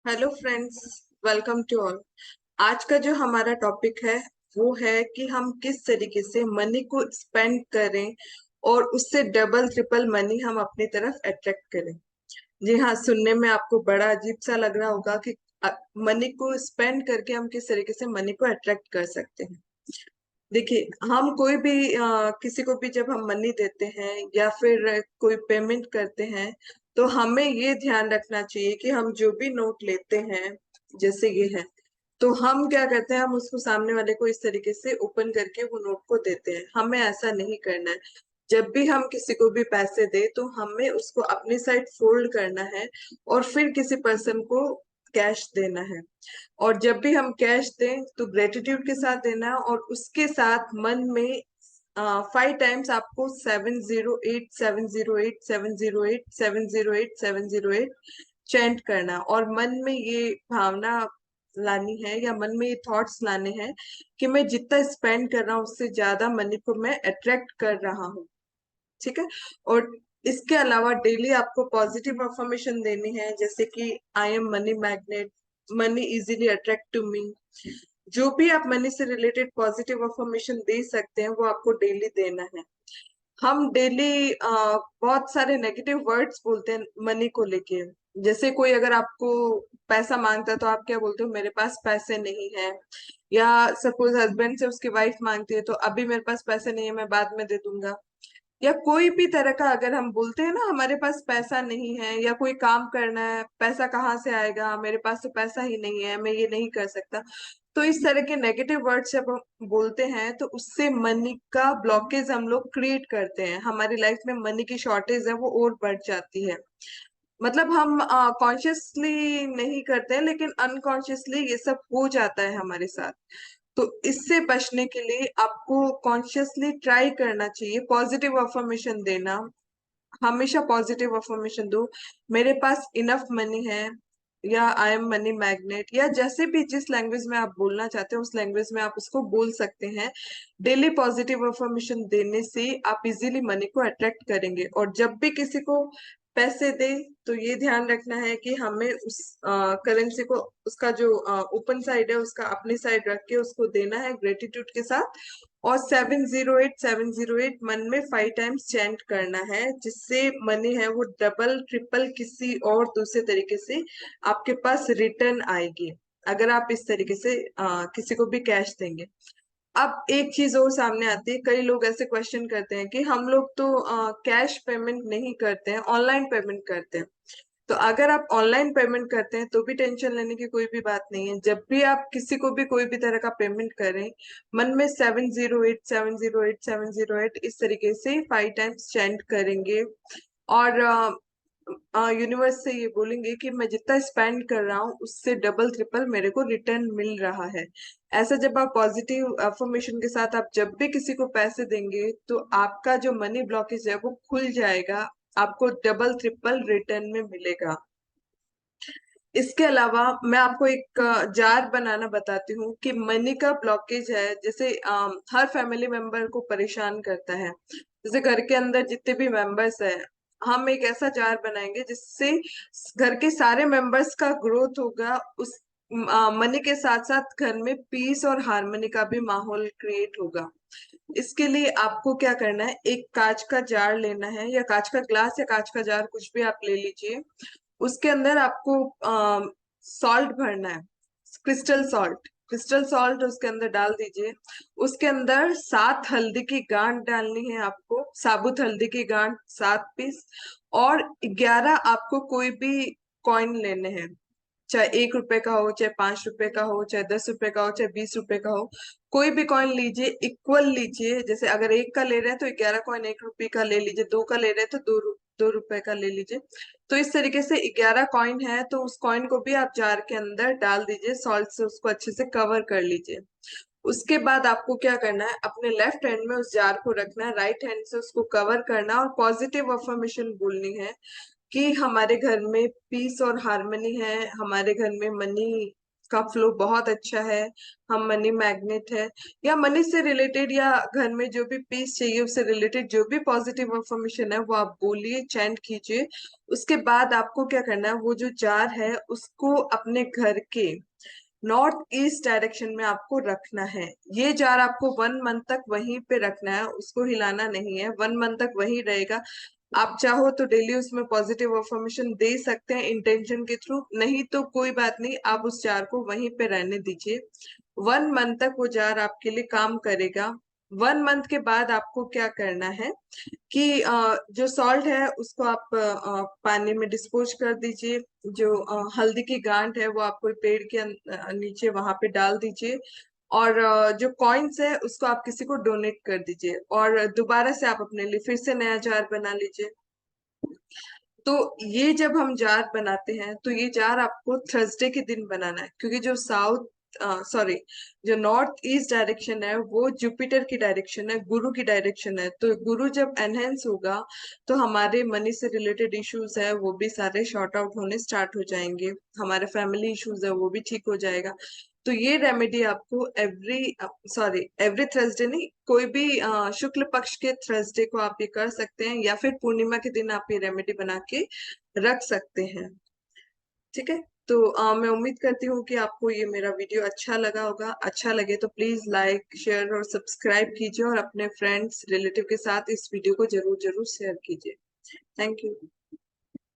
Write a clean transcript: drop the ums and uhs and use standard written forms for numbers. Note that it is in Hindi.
Hello friends, welcome to all. आज का जो हमारा टॉपिक है वो है कि हम किस तरीके से मनी को स्पेंड करें और उससे डबल ट्रिपल मनी हम अपनी तरफ अट्रैक्ट करें। जी हाँ, सुनने में आपको बड़ा अजीब सा लग रहा होगा कि मनी को स्पेंड करके हम किस तरीके से मनी को अट्रैक्ट कर सकते हैं। देखिए, हम कोई भी किसी को भी जब हम मनी देते हैं या फिर कोई पेमेंट करते हैं, तो हमें ये ध्यान रखना चाहिए कि हम जो भी नोट लेते हैं, जैसे ये है, तो हम क्या करते हैं, हम उसको सामने वाले को इस तरीके से ओपन करके वो नोट को देते हैं। हमें ऐसा नहीं करना है। जब भी हम किसी को भी पैसे दे तो हमें उसको अपनी साइड फोल्ड करना है और फिर किसी पर्सन को कैश देना है। और जब भी हम कैश दें तो ग्रेटिट्यूड के साथ देना है, और उसके साथ मन में 5 टाइम्स आपको 708 708 708 708 708 चैंट करना है। और मन में ये भावना लानी है या मन में ये थॉट्स लाने हैं कि मैं जितना स्पेंड कर रहा हूँ उससे ज्यादा मनी को मैं अट्रैक्ट कर रहा हूँ। ठीक है। और इसके अलावा डेली आपको पॉजिटिव अफर्मेशन देनी है, जैसे कि I am money magnet, money easily attract to me. जो भी आप मनी से रिलेटेड पॉजिटिव अफर्मेशन दे सकते हैं वो आपको डेली देना है। हम डेली बहुत सारे नेगेटिव वर्ड्स बोलते हैं मनी को लेके। जैसे कोई अगर आपको पैसा मांगता है तो आप क्या बोलते हो, मेरे पास पैसे नहीं है। या सपोज हस्बैंड से उसकी वाइफ मांगती है तो अभी मेरे पास पैसे नहीं है, मैं बाद में दे दूंगा। या कोई भी तरह का अगर हम बोलते हैं ना, हमारे पास पैसा नहीं है, या कोई काम करना है, पैसा कहाँ से आएगा, मेरे पास तो पैसा ही नहीं है, मैं ये नहीं कर सकता। तो इस तरह के नेगेटिव वर्ड जब हम बोलते हैं तो उससे मनी का ब्लॉकेज हम लोग क्रिएट करते हैं। हमारी लाइफ में मनी की शॉर्टेज है वो और बढ़ जाती है। मतलब हम कॉन्शियसली नहीं करते हैं लेकिन अनकॉन्शियसली ये सब हो जाता है हमारे साथ। तो इससे बचने के लिए आपको कॉन्शियसली ट्राई करना चाहिए पॉजिटिव अफर्मेशन देना। हमेशा पॉजिटिव अफर्मेशन दो। मेरे पास इनफ मनी है, या आई एम मनी मैग्नेट, या जैसे भी जिस लैंग्वेज में आप बोलना चाहते हो उस लैंग्वेज में आप उसको बोल सकते हैं। डेली पॉजिटिव अफर्मेशन देने से आप इजीली मनी को अट्रैक्ट करेंगे। और जब भी किसी को पैसे दे तो ये ध्यान रखना है कि हमें उस करेंसी को, उसका जो ओपन साइड है उसका अपनी साइड रख के उसको देना है ग्रेटिट्यूड के साथ। और 708 708 मन में 5 टाइम्स चैंट करना है, जिससे मनी है वो डबल ट्रिपल किसी और दूसरे तरीके से आपके पास रिटर्न आएगी, अगर आप इस तरीके से किसी को भी कैश देंगे। अब एक चीज और सामने आती है, कई लोग ऐसे क्वेश्चन करते हैं कि हम लोग तो कैश पेमेंट नहीं करते हैं, ऑनलाइन पेमेंट करते हैं। तो अगर आप ऑनलाइन पेमेंट करते हैं तो भी टेंशन लेने की कोई भी बात नहीं है। जब भी आप किसी को भी कोई भी तरह का पेमेंट करें, मन में 708 708 708 इस तरीके से 5 टाइम्स चैंट करेंगे। और यूनिवर्स से ये बोलेंगे कि मैं जितना स्पेंड कर रहा हूँ उससे डबल ट्रिपल मेरे को रिटर्न मिल रहा है। ऐसा जब आप पॉजिटिव अफर्मेशन के साथ आप जब भी किसी को पैसे देंगे तो आपका जो मनी ब्लॉकेज है वो खुल जाएगा, आपको डबल ट्रिपल रिटर्न में मिलेगा। इसके अलावा मैं आपको एक जार बनाना बताती हूँ कि मनी का ब्लॉकेज है, जैसे हर फैमिली मेंबर को परेशान करता है। जैसे घर के अंदर जितने भी मेंबर्स हैं, हम एक ऐसा जार बनाएंगे जिससे घर के सारे मेंबर्स का ग्रोथ होगा। उस मनी के साथ साथ घर में पीस और हार्मनी का भी माहौल क्रिएट होगा। इसके लिए आपको क्या करना है, एक कांच का जार लेना है, या कांच का ग्लास या कांच का जार कुछ भी आप ले लीजिए। उसके अंदर आपको सॉल्ट भरना है, क्रिस्टल सॉल्ट। क्रिस्टल सॉल्ट उसके अंदर डाल दीजिए। उसके अंदर 7 हल्दी की गांठ डालनी है आपको, साबुत हल्दी की गांठ 7 पीस। और 11 आपको कोई भी कॉइन लेने हैं, चाहे 1 रुपए का हो, चाहे 5 रुपए का हो, चाहे 10 रुपए का हो, चाहे 20 रुपए का हो। कोई भी कॉइन लीजिए, इक्वल लीजिए। जैसे अगर एक का ले रहे हैं तो 11 कॉइन 1 रुपए का ले लीजिए, दो का ले रहे हैं तो 2 रुपए का ले लीजिए। तो इस तरीके से 11 कॉइन है तो उस कॉइन को भी आप जार के अंदर डाल दीजिए, सॉल्ट से उसको अच्छे से कवर कर लीजिए। उसके बाद आपको क्या करना है, अपने लेफ्ट हैंड में उस जार को रखना है, राइट हैंड से उसको कवर करना है और पॉजिटिव अफर्मेशन बोलनी है कि हमारे घर में पीस और हार्मनी है, हमारे घर में मनी का फ्लो बहुत अच्छा है, हम मनी मैग्नेट है, या मनी से रिलेटेड या घर में जो भी पीस चाहिए उससे रिलेटेड जो भी पॉजिटिव इंफॉर्मेशन है वो आप बोलिए, चैंट कीजिए। उसके बाद आपको क्या करना है, वो जो जार है उसको अपने घर के नॉर्थ ईस्ट डायरेक्शन में आपको रखना है। ये जार आपको 1 मंथ तक वहीं पे रखना है, उसको हिलाना नहीं है, 1 मंथ तक वहीं रहेगा। आप चाहो तो डेली उसमें पॉजिटिव अफर्मेशन दे सकते हैं इंटेंशन के थ्रू, नहीं तो कोई बात नहीं, आप उस जार को वहीं पे रहने दीजिए। 1 मंथ तक वो जार आपके लिए काम करेगा। 1 मंथ के बाद आपको क्या करना है कि जो सॉल्ट है उसको आप पानी में डिस्पोज कर दीजिए। जो हल्दी की गांठ है वो आप कोई पेड़ के नीचे वहां पे डाल दीजिए। और जो कॉइन्स है उसको आप किसी को डोनेट कर दीजिए, और दोबारा से आप अपने लिए फिर से नया जार बना लीजिए। तो ये जब हम जार बनाते हैं तो ये जार आपको थर्सडे के दिन बनाना है, क्योंकि जो साउथ सॉरी जो नॉर्थ ईस्ट डायरेक्शन है वो जुपिटर की डायरेक्शन है, गुरु की डायरेक्शन है। तो गुरु जब एनहेंस होगा तो हमारे मनी से रिलेटेड इश्यूज है वो भी सारे शॉर्ट आउट होने स्टार्ट हो जाएंगे, हमारे फैमिली इश्यूज है वो भी ठीक हो जाएगा। तो ये रेमेडी आपको एवरी थर्सडे नहीं, कोई भी शुक्ल पक्ष के थर्सडे को आप ये कर सकते हैं, या फिर पूर्णिमा के दिन आप ये रेमेडी बना के रख सकते हैं। ठीक है। तो मैं उम्मीद करती हूँ कि आपको ये मेरा वीडियो अच्छा लगा होगा। अच्छा लगे तो प्लीज लाइक शेयर और सब्सक्राइब कीजिए, और अपने फ्रेंड्स रिलेटिव के साथ इस वीडियो को जरूर जरूर शेयर कीजिए। Thank you.